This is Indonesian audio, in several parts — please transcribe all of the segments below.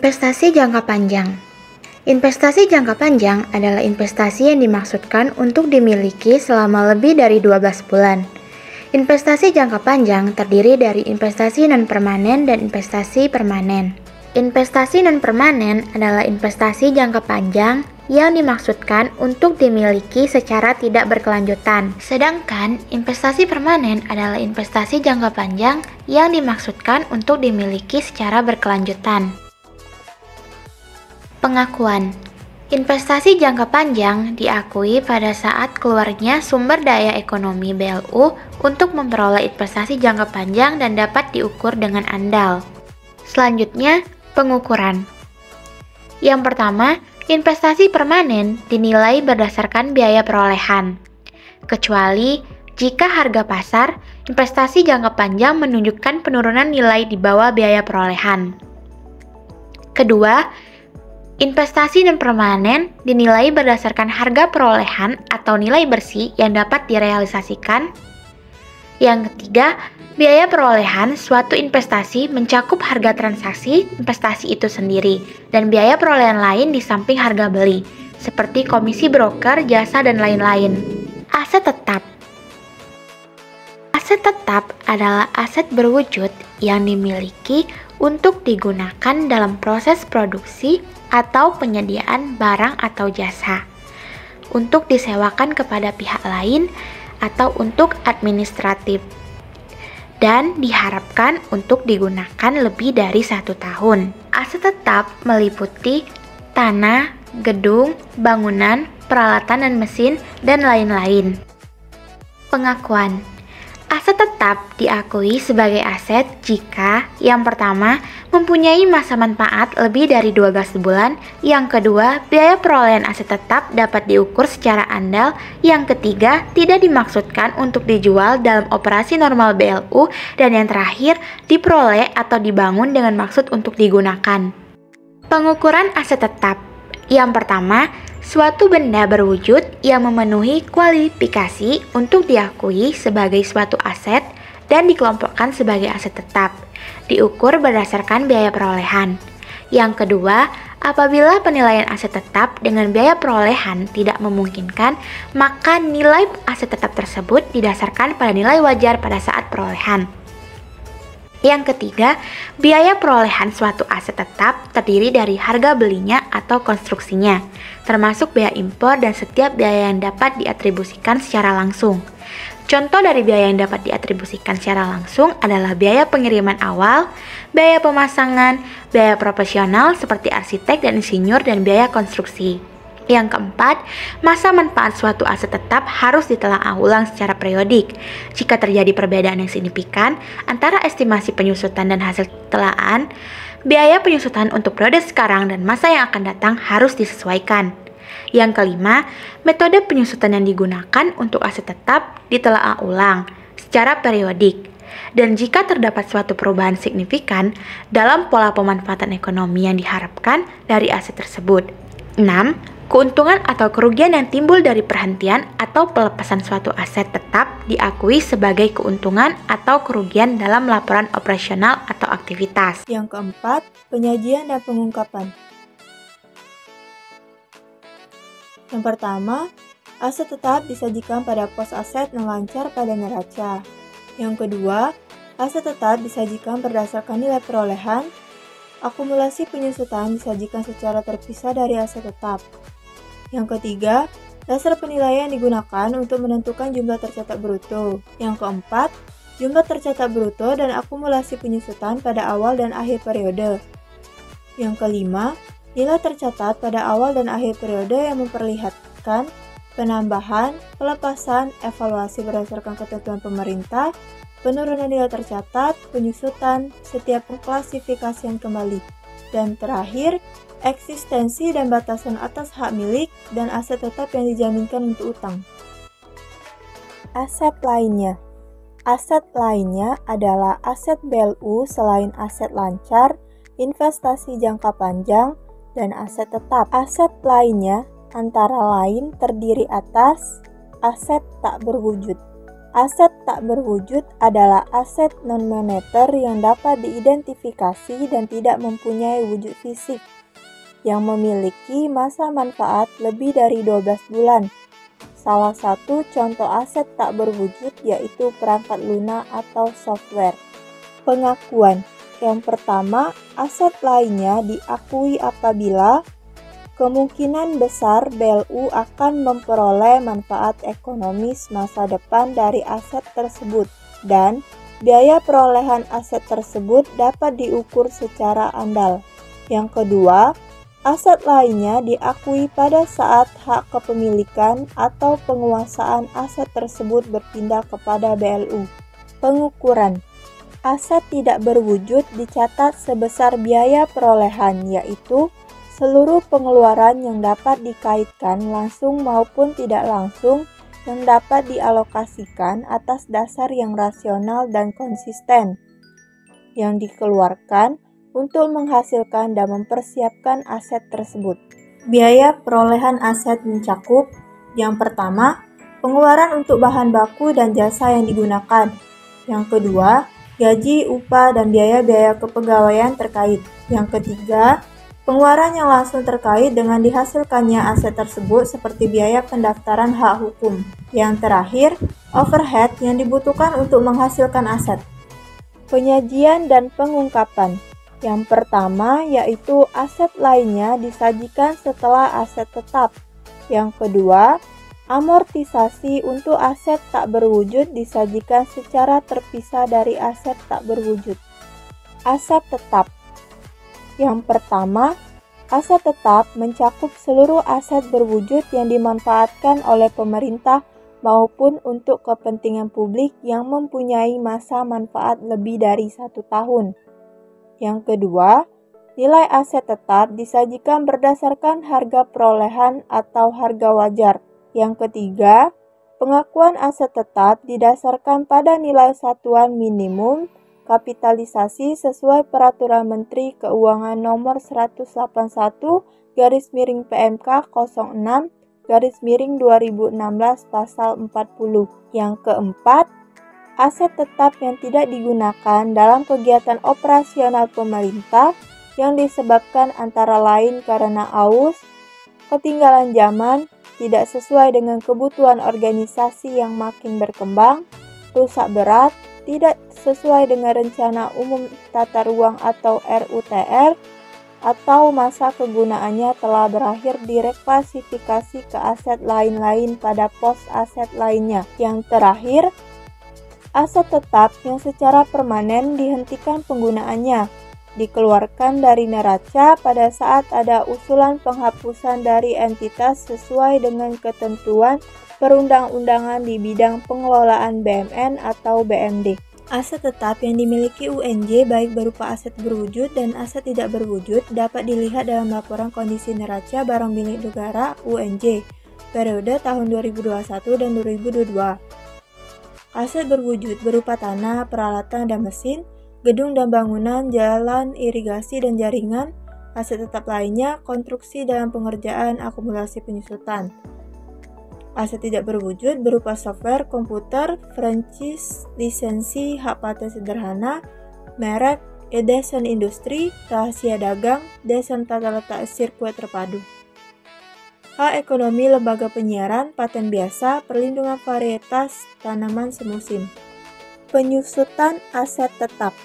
Investasi jangka panjang. Investasi jangka panjang adalah investasi yang dimaksudkan untuk dimiliki selama lebih dari 12 bulan. Investasi jangka panjang terdiri dari investasi non-permanen dan investasi permanen. Investasi non-permanen adalah investasi jangka panjang yang dimaksudkan untuk dimiliki secara tidak berkelanjutan. Sedangkan investasi permanen adalah investasi jangka panjang yang dimaksudkan untuk dimiliki secara berkelanjutan. Pengakuan. Investasi jangka panjang diakui pada saat keluarnya sumber daya ekonomi BLU untuk memperoleh investasi jangka panjang dan dapat diukur dengan andal. Selanjutnya, pengukuran. Yang pertama, investasi permanen dinilai berdasarkan biaya perolehan. Kecuali jika harga pasar, investasi jangka panjang menunjukkan penurunan nilai di bawah biaya perolehan. Kedua, investasi non-permanen dinilai berdasarkan harga perolehan atau nilai bersih yang dapat direalisasikan. Yang ketiga, biaya perolehan suatu investasi mencakup harga transaksi investasi itu sendiri dan biaya perolehan lain di samping harga beli, seperti komisi broker, jasa, dan lain-lain. Aset tetap. Aset tetap adalah aset berwujud yang dimiliki untuk digunakan dalam proses produksi atau penyediaan barang atau jasa, untuk disewakan kepada pihak lain atau untuk administratif, dan diharapkan untuk digunakan lebih dari 1 tahun. Aset tetap meliputi tanah, gedung, bangunan, peralatan dan mesin, dan lain-lain. Pengakuan. Aset tetap diakui sebagai aset jika yang pertama, mempunyai masa manfaat lebih dari 12 bulan, yang kedua, biaya perolehan aset tetap dapat diukur secara andal, yang ketiga, tidak dimaksudkan untuk dijual dalam operasi normal BLU, dan yang terakhir, diperoleh atau dibangun dengan maksud untuk digunakan. Pengukuran aset tetap. Yang pertama, suatu benda berwujud yang memenuhi kualifikasi untuk diakui sebagai suatu aset dan dikelompokkan sebagai aset tetap, diukur berdasarkan biaya perolehan. Yang kedua, apabila penilaian aset tetap dengan biaya perolehan tidak memungkinkan, maka nilai aset tetap tersebut didasarkan pada nilai wajar pada saat perolehan. Yang ketiga, biaya perolehan suatu aset tetap terdiri dari harga belinya atau konstruksinya, termasuk biaya impor dan setiap biaya yang dapat diatribusikan secara langsung. Contoh dari biaya yang dapat diatribusikan secara langsung adalah biaya pengiriman awal, biaya pemasangan, biaya profesional seperti arsitek dan insinyur, dan biaya konstruksi. Yang keempat, masa manfaat suatu aset tetap harus ditelaah ulang secara periodik. Jika terjadi perbedaan yang signifikan antara estimasi penyusutan dan hasil telaahan, biaya penyusutan untuk periode sekarang dan masa yang akan datang harus disesuaikan. Yang kelima, metode penyusutan yang digunakan untuk aset tetap ditelaah ulang secara periodik. Dan jika terdapat suatu perubahan signifikan dalam pola pemanfaatan ekonomi yang diharapkan dari aset tersebut. 6. Keuntungan atau kerugian yang timbul dari perhentian atau pelepasan suatu aset tetap diakui sebagai keuntungan atau kerugian dalam laporan operasional atau aktivitas. Yang keempat, penyajian dan pengungkapan. Yang pertama, aset tetap disajikan pada pos aset lancar pada neraca. Yang kedua, aset tetap disajikan berdasarkan nilai perolehan. Akumulasi penyusutan disajikan secara terpisah dari aset tetap. Yang ketiga, dasar penilaian digunakan untuk menentukan jumlah tercatat bruto. Yang keempat, jumlah tercatat bruto dan akumulasi penyusutan pada awal dan akhir periode. Yang kelima, nilai tercatat pada awal dan akhir periode yang memperlihatkan penambahan, pelepasan, evaluasi berdasarkan ketentuan pemerintah, penurunan nilai tercatat, penyusutan, setiap pengklasifikasian kembali. Dan terakhir, eksistensi dan batasan atas hak milik dan aset tetap yang dijaminkan untuk utang. Aset lainnya. Aset lainnya adalah aset BLU selain aset lancar, investasi jangka panjang, dan aset tetap. Aset lainnya antara lain terdiri atas aset tak berwujud. Aset tak berwujud adalah aset non-moneter yang dapat diidentifikasi dan tidak mempunyai wujud fisik, yang memiliki masa manfaat lebih dari 12 bulan. Salah satu contoh aset tak berwujud yaitu perangkat lunak atau software. Pengakuan. Yang pertama, aset lainnya diakui apabila kemungkinan besar BLU akan memperoleh manfaat ekonomis masa depan dari aset tersebut dan biaya perolehan aset tersebut dapat diukur secara andal. Yang kedua, aset lainnya diakui pada saat hak kepemilikan atau penguasaan aset tersebut berpindah kepada BLU. Pengukuran. Aset tidak berwujud dicatat sebesar biaya perolehan, yaitu seluruh pengeluaran yang dapat dikaitkan langsung maupun tidak langsung yang dapat dialokasikan atas dasar yang rasional dan konsisten, yang dikeluarkan untuk menghasilkan dan mempersiapkan aset tersebut. Biaya perolehan aset mencakup: yang pertama, pengeluaran untuk bahan baku dan jasa yang digunakan. Yang kedua, gaji, upah, dan biaya-biaya kepegawaian terkait. Yang ketiga, pengeluaran yang langsung terkait dengan dihasilkannya aset tersebut seperti biaya pendaftaran hak hukum. Yang terakhir, overhead yang dibutuhkan untuk menghasilkan aset. Penyajian dan pengungkapan. Yang pertama yaitu aset lainnya disajikan setelah aset tetap. Yang kedua, amortisasi untuk aset tak berwujud disajikan secara terpisah dari aset tak berwujud. Aset tetap. Yang pertama, aset tetap mencakup seluruh aset berwujud yang dimanfaatkan oleh pemerintah maupun untuk kepentingan publik yang mempunyai masa manfaat lebih dari 1 tahun. Yang kedua, nilai aset tetap disajikan berdasarkan harga perolehan atau harga wajar. Yang ketiga, pengakuan aset tetap didasarkan pada nilai satuan minimum kapitalisasi sesuai Peraturan Menteri Keuangan Nomor 181/PMK 06/2016 Pasal 40. Yang keempat, aset tetap yang tidak digunakan dalam kegiatan operasional pemerintah yang disebabkan antara lain karena aus, ketinggalan zaman, tidak sesuai dengan kebutuhan organisasi yang makin berkembang, rusak berat, tidak sesuai dengan rencana umum tata ruang atau RUTR, atau masa kegunaannya telah berakhir direklasifikasi ke aset lain-lain pada pos aset lainnya. Yang terakhir, aset tetap yang secara permanen dihentikan penggunaannya, dikeluarkan dari neraca pada saat ada usulan penghapusan dari entitas sesuai dengan ketentuan perundang-undangan di bidang pengelolaan BMN atau BMD. Aset tetap yang dimiliki UNJ baik berupa aset berwujud dan aset tidak berwujud dapat dilihat dalam laporan kondisi neraca barang milik negara UNJ periode tahun 2021 dan 2022. Aset berwujud berupa tanah, peralatan dan mesin, gedung dan bangunan, jalan, irigasi dan jaringan. Aset tetap lainnya, konstruksi dalam pengerjaan akumulasi penyusutan. Aset tidak berwujud berupa software, komputer, franchise, lisensi, hak paten sederhana, merek, desain industri, rahasia dagang, desain tata letak sirkuit terpadu. Hak ekonomi lembaga penyiaran, paten biasa, perlindungan varietas tanaman semusim. Penyusutan aset tetap.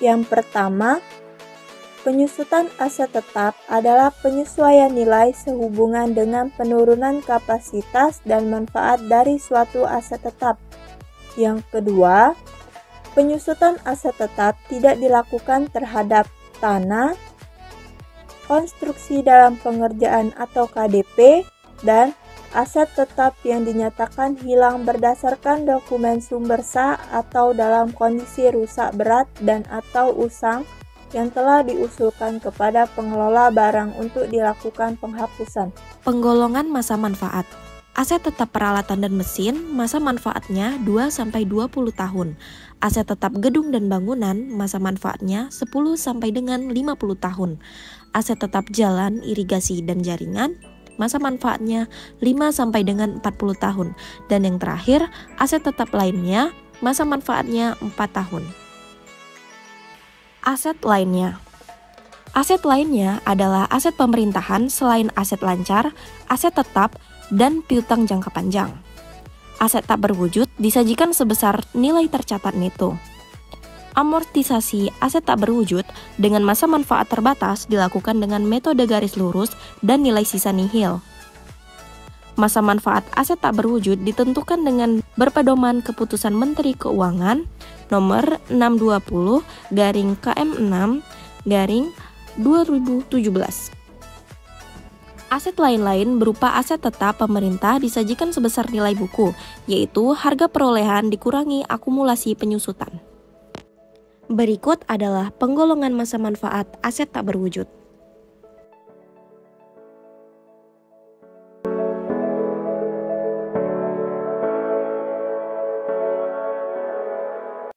Yang pertama, penyusutan aset tetap adalah penyesuaian nilai sehubungan dengan penurunan kapasitas dan manfaat dari suatu aset tetap. Yang kedua, penyusutan aset tetap tidak dilakukan terhadap tanah, konstruksi dalam pengerjaan atau KDP, dan aset tetap yang dinyatakan hilang berdasarkan dokumen sumber sah atau dalam kondisi rusak berat dan atau usang yang telah diusulkan kepada pengelola barang untuk dilakukan penghapusan. Penggolongan masa manfaat. Aset tetap peralatan dan mesin, masa manfaatnya 2-20 tahun. Aset tetap gedung dan bangunan, masa manfaatnya 10 sampai dengan 50 tahun. Aset tetap jalan, irigasi, dan jaringan, masa manfaatnya 5 sampai dengan 40 tahun. Dan yang terakhir, aset tetap lainnya, masa manfaatnya 4 tahun. Aset lainnya. Aset lainnya adalah aset pemerintahan selain aset lancar, aset tetap, dan piutang jangka panjang. Aset tak berwujud disajikan sebesar nilai tercatat neto. Amortisasi aset tak berwujud dengan masa manfaat terbatas dilakukan dengan metode garis lurus dan nilai sisa nihil. Masa manfaat aset tak berwujud ditentukan dengan berpedoman Keputusan Menteri Keuangan nomor 620-KM6-2017. Aset lain-lain berupa aset tetap pemerintah disajikan sebesar nilai buku, yaitu harga perolehan dikurangi akumulasi penyusutan. Berikut adalah penggolongan masa manfaat aset tak berwujud.